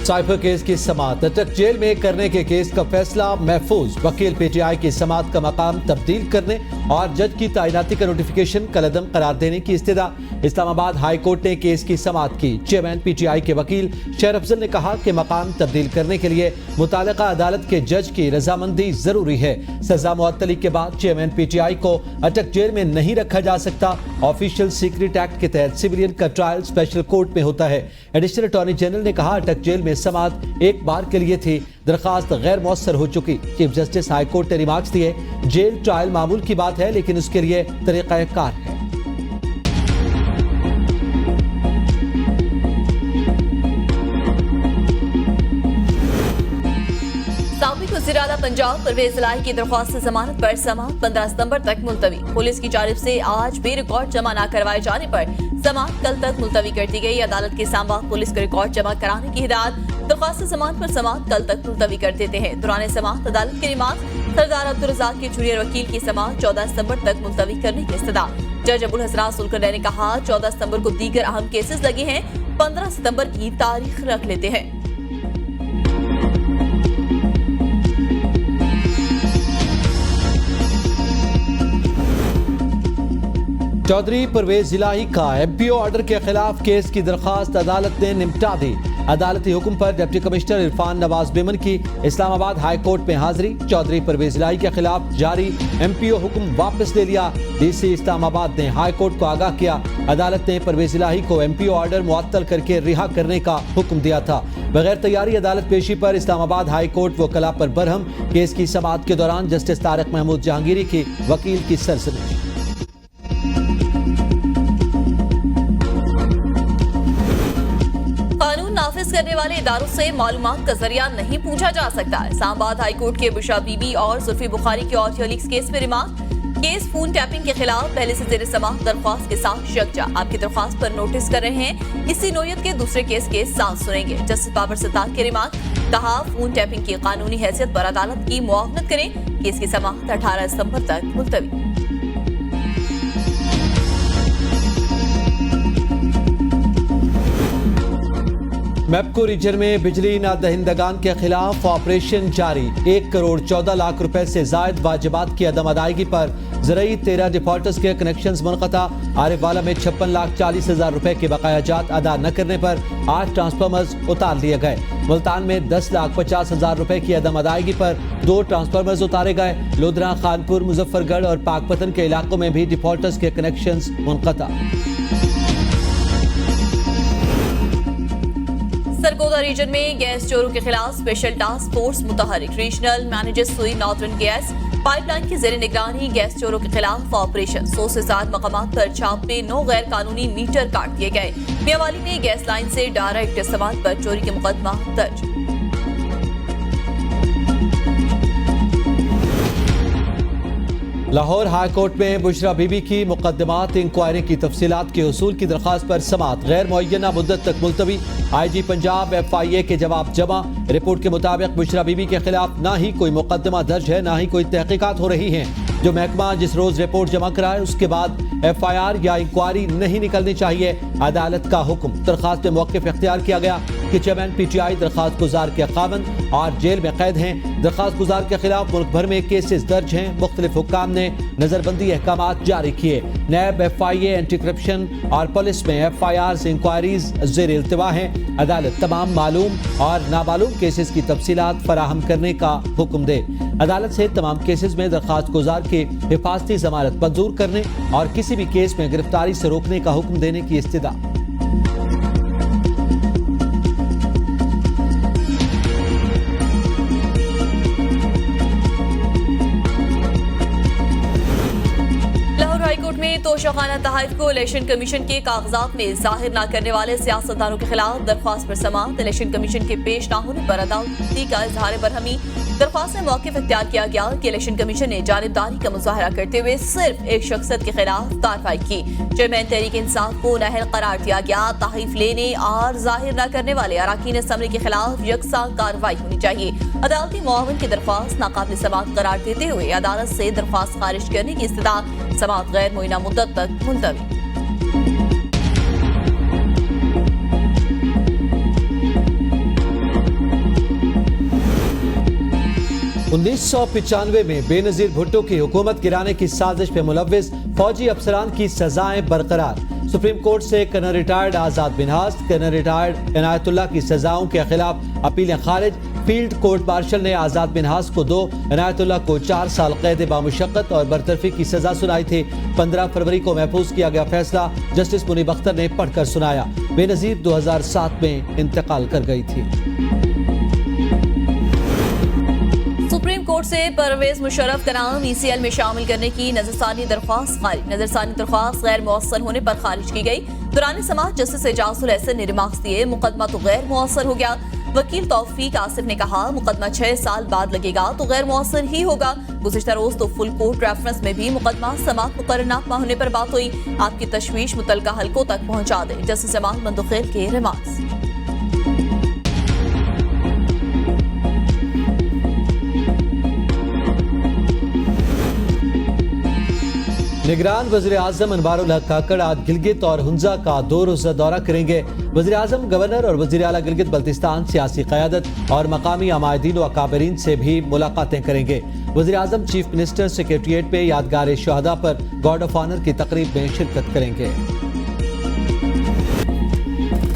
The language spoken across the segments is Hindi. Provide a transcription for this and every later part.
साइबर केस की समाअत, अटक जेल में करने के केस का फैसला महफूज। वकील पीटीआई की समाअत का मकाम तब्दील करने और जज की तैनाती का नोटिफिकेशन कलअदम करार देने की इस्तदा। इस्लामाबाद हाई कोर्ट ने केस की समाअत की। चेयरमैन पीटीआई के वकील शेर अफजल ने कहा कि मकाम तब्दील करने के लिए मुतालिका अदालत के जज की रजामंदी जरूरी है। सजा मुअत्तली के बाद चेयरमैन पीटीआई को अटक जेल में नहीं रखा जा सकता। ऑफिशियल सीक्रेट एक्ट के तहत सिविलियन का ट्रायल स्पेशल कोर्ट में होता है। एडिशनल अटॉर्नी जनरल ने कहा, अटक जेल में समाअत एक बार के लिए थी, दरखास्त गैर मौसर हो चुकी। चीफ जस्टिस हाई कोर्ट ने रिमार्क्स दिए, जेल ट्रायल मामूल की बात है, लेकिन उसके लिए तरीक़ाकार है। साबिक वज़ीर-ए-आला पंजाब परवेज इलाही की दरख्वास्त से जमानत पर समाअत 15 सितंबर तक मुलतवी। पुलिस की जानिब से आज भी रिकॉर्ड जमा न करवाए जाने पर समाअत कल तक मुलतवी कर दी गई। अदालत के सामवा पुलिस को रिकॉर्ड जमा कराने की हिदायत। दरख्वास्त जमानत पर समाअत कल तक मुलतवी कर देते हैं। दौरान समाअत अदालत की रिमार्क सरदार अब्दुल रज़ाक के जूनियर वकील की समाअत 14 सितंबर तक मुलतवी करने की इस्तदा। जज अबुल हसनात सुलकरनई ने कहा, 14 सितंबर को दीगर अहम केसेस लगे हैं, 15 सितंबर की तारीख रख लेते हैं। चौधरी परवेज इलाही का एमपीओ ऑर्डर के खिलाफ केस की दरखास्त अदालत ने निपटा दी। अदालती हुक्म पर डिप्टी कमिश्नर इरफान नवाज बेमन की इस्लामाबाद हाई कोर्ट में हाजिरी। चौधरी परवेज इलाही के खिलाफ जारी एमपीओ हुक्म वापस ले लिया। डीसी इस्लामाबाद ने हाई कोर्ट को आगाह किया, अदालत ने परवेज इलाही को एमपीओ ऑर्डर मुअत्तल करके रिहा करने का हुक्म दिया था। बगैर तैयारी अदालत पेशी पर इस्लामाबाद हाई कोर्ट वकला पर बरहम। केस की समाअत के दौरान जस्टिस तारिक महमूद जहांगीरी की वकील की सरजमी। नाफिज करने वाले इदारों से मालूमात का जरिया नहीं पूछा जा सकता। इस्लामाबाद हाई कोर्ट के बुशरा बीबी और जुल्फी बुखारी के ऑडियो लीक्स केस में रिमार्क। केस फोन टैपिंग के खिलाफ पहले से जेर समाअत दरख्वास्त के साथ यकजा आपकी दरख्वास्त पर नोटिस कर रहे हैं। इसी नोयत के दूसरे केस के साथ सुनेंगे। जस्टिस बाबर सत्तार के रिमार्क। कहा, फोन टैपिंग की कानूनी हैसियत पर अदालत की मुआवनत करें। केस की समाअत 18 सितंबर तक मुलतवी। मैपको रीजन में बिजली न दहिंदगान के खिलाफ ऑपरेशन जारी। 1 करोड़ 14 लाख रुपए से जायद वाजिबात की अदम अदायगी पर ज़रूरी 13 डिफॉल्टर्स के कनेक्शंस मुनक़ता। आरिफवाला में 56,40,000 रुपए के बकायाजात अदा न करने पर 8 ट्रांसफार्मर्स उतार लिए गए। मुल्तान में 10,50,000 रुपए की अदम अदायगी पर 2 ट्रांसफार्मर्स उतारे गए। लोधरा, खानपुर, मुजफ्फरगढ़ और पाकपतन के इलाकों में भी डिफॉल्टर्स के कनेक्शंस मुनक़ता। सरगोदा रीजन में गैस चोरों के खिलाफ स्पेशल टास्क फोर्स मुतहरिक। Regional manager Sui northern gas pipeline की जेर निगरानी गैस चोरों के खिलाफ ऑपरेशन। 100 से ज्यादा मकामात पर छापे, 9 गैर कानूनी मीटर काट दिए गए। मियावाली में गैस लाइन से डायरेक्ट इस्तेमाल पर चोरी के मुकदमा दर्ज। लाहौर हाई कोर्ट में बुशरा बीबी की मुकदमात इंक्वायरी की तफसीलात के उसूल की दरखास्त पर समाअत गैर मुअय्यना मुद्दत तक मुलतवी। IG पंजाब FIA के जवाब जमा। रिपोर्ट के मुताबिक बुशरा बीबी के खिलाफ ना ही कोई मुकदमा दर्ज है, ना ही कोई तहकीकात हो रही है। जो महकमा जिस रोज रिपोर्ट जमा कराए उसके बाद FIR या इंक्वायरी नहीं निकलनी चाहिए। अदालत का हुक्म। दरखास्त में मौक़िफ़ इख्तियार किया गया कि चेयरमैन PTI दरखास्त गुजार के खावंद और जेल में कैद हैं। दरखास्त गुजार के खिलाफ मुल्क भर में केसेस दर्ज हैं। मुख्तलिफ हुक्काम ने नजरबंदी अहकामात जारी किए। नैब, FIA, एंटी करप्शन और पुलिस में FIRs इंक्वायरीज जेर इल्तिवा हैं। अदालत तमाम मालूम और नामालूम केसेस की तफसीलात फराहम करने का हुक्म दे। अदालत से तमाम केसेस में दरखास्त गुजार के हिफाजती जमानत मंजूर करने और किसी भी केस में गिरफ्तारी से रोकने का हुक्म देने की इस्तदा। हाईकोर्ट में तोशाखाना तहफ़ को इलेक्शन कमीशन के कागजात में जाहिर न करने वाले सियासतदानों के खिलाफ दरख्वास्त पर समाअत। इलेक्शन कमीशन के पेश न होने पर अदालती का इजहार बरहमी। दरख्वास्त में मौक़िफ़ इख्तियार किया गया कि इलेक्शन कमीशन ने जानिबदारी का मुजाहरा करते हुए सिर्फ एक शख्सियत के खिलाफ कार्रवाई की। चेयरमैन तहरीक इंसाफ को नाअहल करार दिया गया। तहफ़ लेने और जाहिर न करने वाले अरकान असम्बली के खिलाफ यकसा कार्रवाई होनी चाहिए। अदालती मुआवन की दरख्वास्त नाकाबिल समाअत करार देते हुए अदालत से दरख्वास्त खारिज करने की इस्तदा। समाअत गैर मुअय्यना मुद्दत तक मुलतवी। 1995 में बेनजीर भुट्टो की हुकूमत गिराने की साजिश में मुलव्विस फौजी अफसरान की सजाएं बरकरार। सुप्रीम कोर्ट से कर्नल रिटायर्ड आजाद मिन्हास, कर्नल रिटायर्ड इनायतुल्लाह की सजाओं के खिलाफ अपीलें खारिज। फील्ड कोर्ट मार्शल ने आजाद मिन्हास को 2, इनायतुल्लाह को 4 साल कैद बामुशक्कत और बरतरफी की सजा सुनाई थी। 15 फरवरी को महफूज किया गया फैसला जस्टिस मुनीब अख्तर ने पढ़कर सुनाया। बेनजीर 2007 में इंतकाल कर गई थी। सुप्रीम कोर्ट से परवेज मुशर्रफ का नाम ECL में शामिल करने की नजरसानी दरख्वास्त खारिज। नजरसानी दरख्वास्त गैर मुअस्सर होने पर खारिज की गई। दुरानी समात जस्टिस एजाजुल एहसन ने रिमार्क्स दिए, मुकदमा तो गैर मुअस्सर हो गया। वकील तौफीक आसिफ ने कहा, मुकदमा 6 साल बाद लगेगा तो गैर मुअस्सर ही होगा। गुज़िश्ता रोज तो फुल कोर्ट रेफरेंस में भी मुकदमा समात मुकर्रर न होने पर बात हुई। आपकी तशवीश मुतलका हलकों तक पहुंचा दे, जस्टिस जमाल मंदुखेल के रिमार्क्स। निगरान वज़ीर आज़म अनवारुल हक काकड़ आज गिलगित और हुंजा का 2 रोज़ा दौरा करेंगे। वज़ीर आज़म, गवर्नर और वज़ीर आला गिलगित बल्तिस्तान सियासी क़यादत और मकामी अमायदीन व अकाबरीन से भी मुलाकातें करेंगे। वज़ीर आज़म चीफ मिनिस्टर सेक्रेटरिएट पे यादगार शहादा पर गार्ड ऑफ ऑनर की तकरीब में शिरकत करेंगे।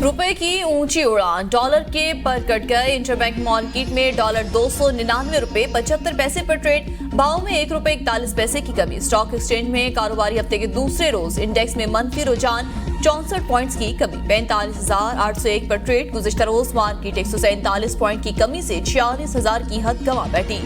रुपए की ऊंची उड़ान, डॉलर के पर कट गए। इंटरबैंक मार्केट में डॉलर 299 रुपए 75 पैसे पर ट्रेड। भाव में 1 रुपए 41 पैसे की कमी। स्टॉक एक्सचेंज में कारोबारी हफ्ते के दूसरे रोज इंडेक्स में मनफी रुझान, 64 पॉइंट्स की कमी, 45,801 पर ट्रेड। गुज़िश्ता रोज मार्केट 147 पॉइंट की कमी से 46,000 की हद गंवा बैठी।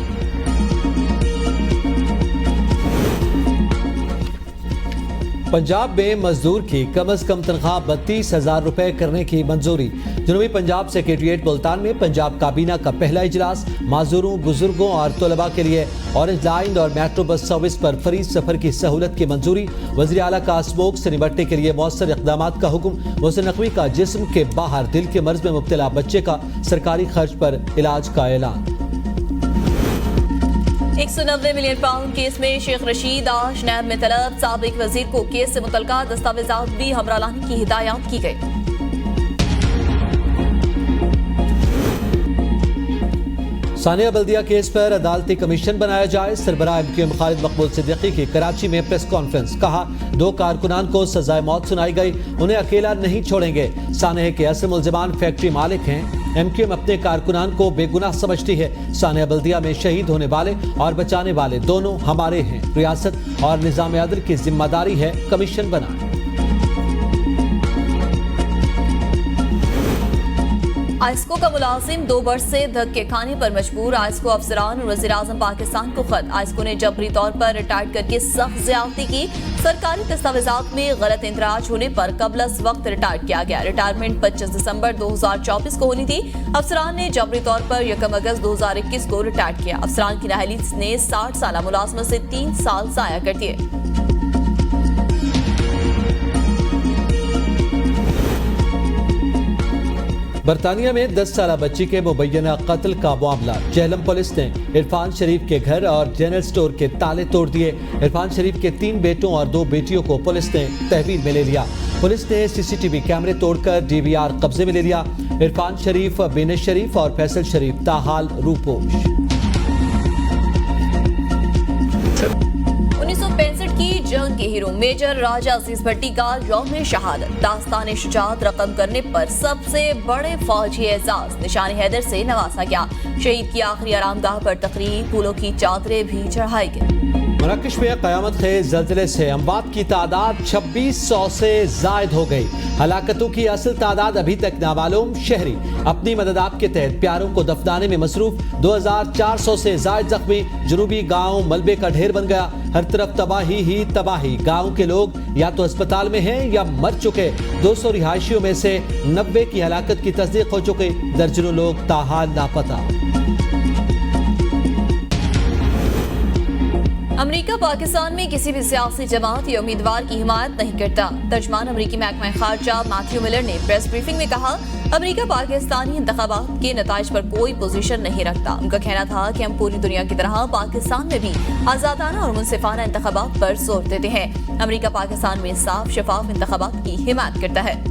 पंजाब में मजदूर की कम अज कम तनख्वाह 32,000 रुपए करने की मंजूरी। जनूबी पंजाब सेक्रेटरिएट मुल्तान में पंजाब काबीना का पहला इजलास। माजूरों, बुजुर्गों और तलबा के लिए ऑरेंज लाइन और मेट्रो बस सर्विस पर फ्री सफर की सहूलत की मंजूरी। वज़ीर आला का स्मोक से निपटने के लिए मौसर इक़दाम का हुक्म। मोहसिन नकवी का जिस्म के बाहर दिल के मर्ज में मुब्तला बच्चे का सरकारी खर्च पर इलाज का ऐलान। 190 मिलियन पाउंड केस में शेख रशीद आज नैब में तलब। साबिक वजीर को केस से मुतल्लिका दस्तावेजात भी हमरा लाने की हिदायत की गई। सानिया बल्दिया केस पर अदालती कमीशन बनाया जाए। सरबराह MQM खालिद मकबूल सिद्दीकी की कराची में प्रेस कॉन्फ्रेंस। कहा, 2 कारकुनान को सजाए मौत सुनाई गई, उन्हें अकेला नहीं छोड़ेंगे। सानिया के असर मुल्जिमान फैक्ट्री मालिक हैं। MQM अपने कारकुनान को बेगुनाह समझती है। सानिया बल्दिया में शहीद होने वाले और बचाने वाले दोनों हमारे हैं। रियासत और निज़ाम अदल की जिम्मेदारी है कमीशन बनाए। आइस्को का मुलाजिम 2 वर्ष से धक्के खाने पर मजबूर। आइस्को अफसरान और वज़ीर आज़म पाकिस्तान को खत। आइस्को ने जबरी तौर पर रिटायर्ड करके सख्त ज़्यादती की। सरकारी दस्तावेजात में गलत इंदराज होने पर कबल वक्त रिटायर्ड किया गया। रिटायरमेंट 25 दिसंबर 2024 को होनी थी। अफसरान ने जबरी तौर पर 1 अगस्त 2021 को रिटायर्ड किया। अफसरान की नाअहली ने 60 साल मुलाजमत से 3 साल ज़ाया कर दिए। बरतानिया में 10 साल बच्ची के मुबैना कत्ल का मामला। जेहलम पुलिस ने इरफान शरीफ के घर और जनरल स्टोर के ताले तोड़ दिए। इरफान शरीफ के 3 बेटों और 2 बेटियों को पुलिस ने तहवील में ले लिया। पुलिस ने CCTV कैमरे तोड़कर DVR कब्जे में ले लिया। इरफान शरीफ, बेनज़ शरीफ और फैसल शरीफ ताहाल रूपोश। 1965 की जंग के हीरो मेजर राजा अजीज भट्टी का यौम शहादत। दास्तान शुजाअत रकम करने पर सबसे बड़े फौजी एजाज निशानी हैदर से नवाजा गया। शहीद की आखिरी आरामगाह पर तकरीब, फूलों की चादरें भी चढ़ाई गई। मराकश में क़यामत खेज़ ज़ल्ज़ले से अमवात की तादाद 2600 से ज़ायद हो गई। हलाकतों की असल तादाद अभी तक नामालूम। शहरी अपनी मदद आपके तहत प्यारों को दफनाने में मसरूफ। 2400 से ज़ायद जख्मी। जनूबी गांव मलबे का ढेर बन गया। हर तरफ तबाही ही तबाही। गांव के लोग या तो अस्पताल में हैं या मर चुके। 200 रिहायशियों में से 90 की हलाकत की तस्दीक हो चुकी। दर्जनों लोग ताहाल लापता। अमेरिका पाकिस्तान में किसी भी सियासी जमात या उम्मीदवार की हिमायत नहीं करता। तर्जमान अमेरिकी महकमा खारजा मैथ्यू मिलर ने प्रेस ब्रीफिंग में कहा, अमेरिका पाकिस्तानी इंतखाबात के नताइज पर कोई पोजीशन नहीं रखता। उनका कहना था कि हम पूरी दुनिया की तरह पाकिस्तान में भी आजादाना और मुनसिफाना इंतखाबात पर जोर देते हैं। अमेरिका पाकिस्तान में साफ शफाफ इंतखाबात की हिमायत करता है।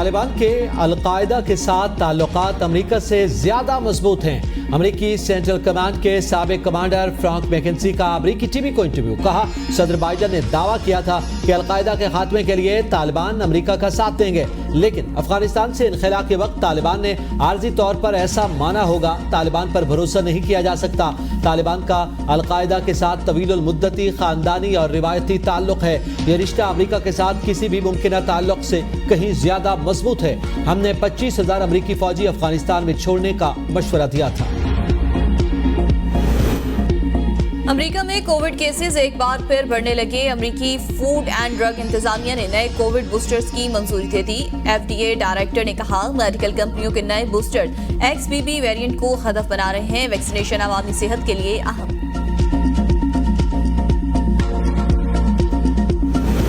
तालिबान के अलकायदा के साथ ताल्लुकात अमेरिका से ज्यादा मजबूत हैं। अमेरिकी सेंट्रल कमांड के साबिक कमांडर फ्रैंक मैकेंजी का अमेरिकी टीवी को इंटरव्यू। कहा, सदर बाइडन ने दावा किया था कि अलकायदा के खात्मे के लिए तालिबान अमेरिका का साथ देंगे, लेकिन अफगानिस्तान से इनखला के वक्त तालिबान ने आर्जी तौर पर ऐसा माना होगा। तालिबान पर भरोसा नहीं किया जा सकता। तालिबान का अलकायदा के साथ तवील मुद्दती खानदानी और रिवायती ताल्लुक है। यह रिश्ता अमेरिका के साथ किसी भी मुमकिन ताल्लुक से कहीं ज्यादा मजबूत है। हमने 25,000 अमेरिकी फौजी अफगानिस्तान में छोड़ने का मशवरा दिया था। अमेरिका में कोविड केसेस एक बार फिर बढ़ने लगे। अमेरिकी फूड एंड ड्रग इंतजामिया ने नए कोविड बूस्टर्स की मंजूरी दे दी। FDA डायरेक्टर ने कहा, मेडिकल कंपनियों के नए बूस्टर XBB वेरिएंट को हदफ बना रहे हैं। वैक्सीनेशन अवामी सेहत के लिए अहम।